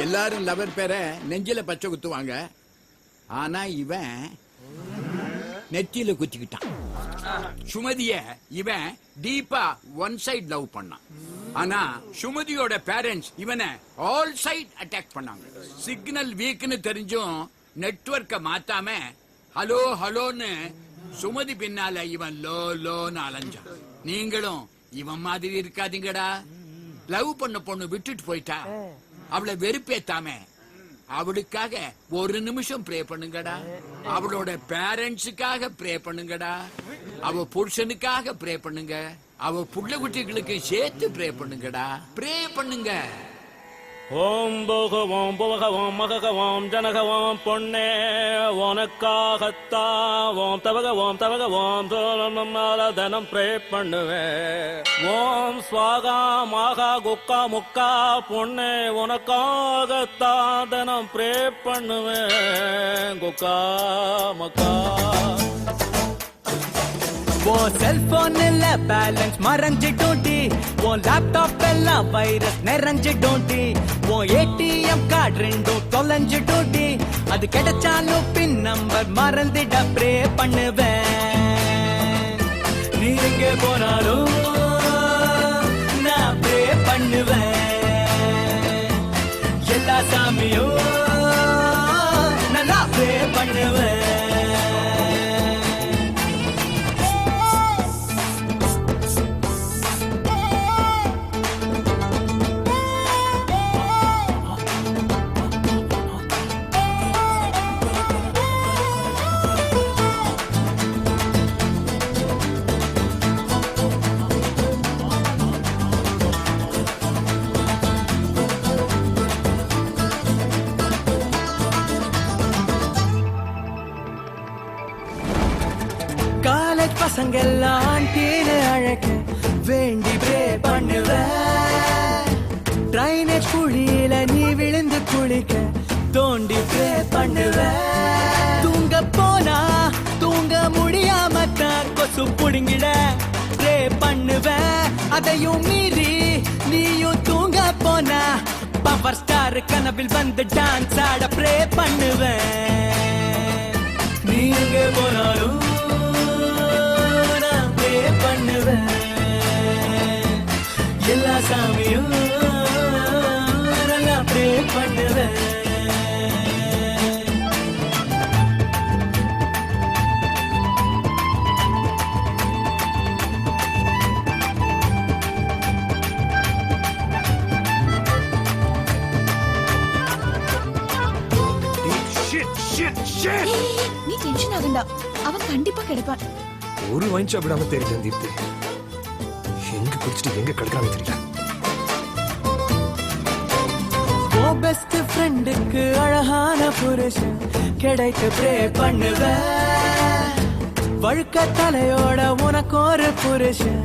எல்லாரும் லவர் பேரை நெஞ்சில பச்சை குத்துவாங்க. ஆனா இவன் நெத்தியில குத்திக்கிட்டான். சுமதிய இவன் டீப்பா ஒன் சைட் லவ் பண்ணான். ஆனா சுமதியோட பேரண்ட்ஸ் இவனை ஆல் சைட் அட்டாக் பண்ணாங்க. சிக்னல் வீக்னு தெரிஞ்சும் நெட்வொர்க்க மாத்தாம ஹலோ ஹலோன்னு சுமதி பின்னால இவன் லோ லோன்னு அலைஞ்சான். நீங்களும் இவன் மாதிரி இருக்காதீங்கடா. லவ் பண்ண பொண்ணு விட்டுட்டு போயிட்டா அவளை வெறுப்பேத்தாம அவளுக்காக ஒரு நிமிஷம் ப்ரே பண்ணுங்கடா. அவளோட பேரண்ட்ஸுக்காக ப்ரே பண்ணுங்கடா. அவ புருஷனுக்காக ப்ரே பண்ணுங்க. அவ புள்ள குட்டிகளுக்கு சேர்த்து ப்ரே பண்ணுங்கடா. ப்ரே பண்ணுங்க. ஓம் போகவோம் புவகவோம் மககவோம் ஜனகவோம் பொன்னே உனக்காகத்தாவோம் தவகவோம் தவகவோம் தனம் ப்ரே பண்ணுவேன். ஓம் ஸ்வாகா மாகா குக்கா முக்கா பொன்னே உனக்காகத்தான் தனம் ப்ரே பண்ணுவேன். குக்கா மக்கா உன் செல்போன்ல பேலன்ஸ் மறைஞ்சிட்டோண்டி, உன் லேப்டாப் எல்லாம் வைரஸ் நிறைஞ்சிட்டோண்டி, உன் ஏடிஎம் கார்டு ரெண்டும் தொலைஞ்சிட்டோண்டி. அது கிடைச்சாலும் பின் நம்பர் மறந்துட ப்ரே பண்ணுவேன். நீ எங்கே போனாலும் நான் ப்ரே பண்ணுவேன். எல்லா சாமியும் நல்லா ப்ரே பண்ணுவேன். பசங்கெல்லாம் கீழே அழக வேண்டி ப்ரே பண்ணுவேன். ட்ரைனேஜ் குழியில நீ விழுந்து குளிக்க தோண்டி ப்ரே பண்ணுவேன். தூங்க போனா தூங்க முடியாம தான் கொசு புடுங்கிட ப்ரே பண்ணுவேன். அதையும் மீறி நீயும் தூங்க போனா பவர் ஸ்டார் கனவில் வந்து டான்ஸ் ஆட ப்ரே பண்ணுவேன். நீங்க போனாலும் பண்ணுவேன். எல்லா சாமியும் நல்லா ப்ரே பண்ணுவேன். நீ டென்ஷன் ஆகண்டா, அவன் கண்டிப்பா கிடைப்பான். ஒரு வாங்கி சாப்பிடாம தெரியல தீப்தி. எங்க குடிச்சிட்டு எங்க கிடைக்காம தெரியல. பெஸ்ட் ஃப்ரெண்டுக்கு அழகான புருஷன் கிடைக்க ப்ரே பண்ணுவேன். வழுக்க தலையோட உனக்கு ஒரு புருஷன்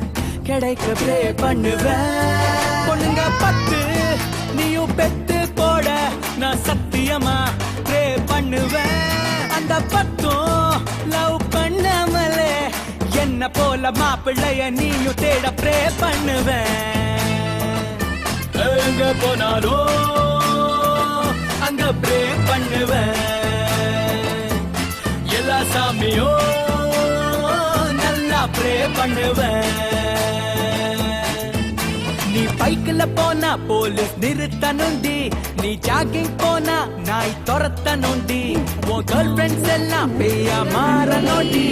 கிடைக்க ப்ரே பண்ணுவேன். பொண்ணுங்க 10 நீயும் பெத்து போட நான் சத்தியமா ப்ரே பண்ணுவேன். அந்த 10 லவ் பண்ணாமலே என்ன போல மாப்பிள்ளைய நீயும் தேட ப்ரே பண்ணுவேன். எங்க போனாலும் அங்க ப்ரே பண்ணுவேன். எல்லா சாமியும் நல்லா ப்ரே பண்ணுவேன். நீ பைக்கில் போனா போலீஸ் நிறுத்தணுண்டி, நீ ஜாகிங் போனா நாய் துரத்தணுண்டி. உன் கேர்ள் ஃப்ரெண்ட்ஸ் எல்லாம் பேயா மாறணுண்டி,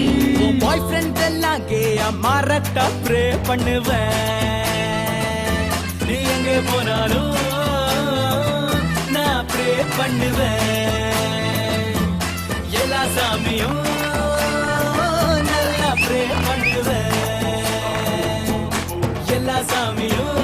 உன் பாய் ஃப்ரெண்ட்ஸ் எல்லாம் கேயா மாறட்ட ப்ரே பண்ணுவேன். நீ எங்கே போனாலும் நான் ப்ரே பண்ணுவேன். எல்லா சாமியும் நல்லா ப்ரே பண்ணுவேன். எல்லா சாமியும்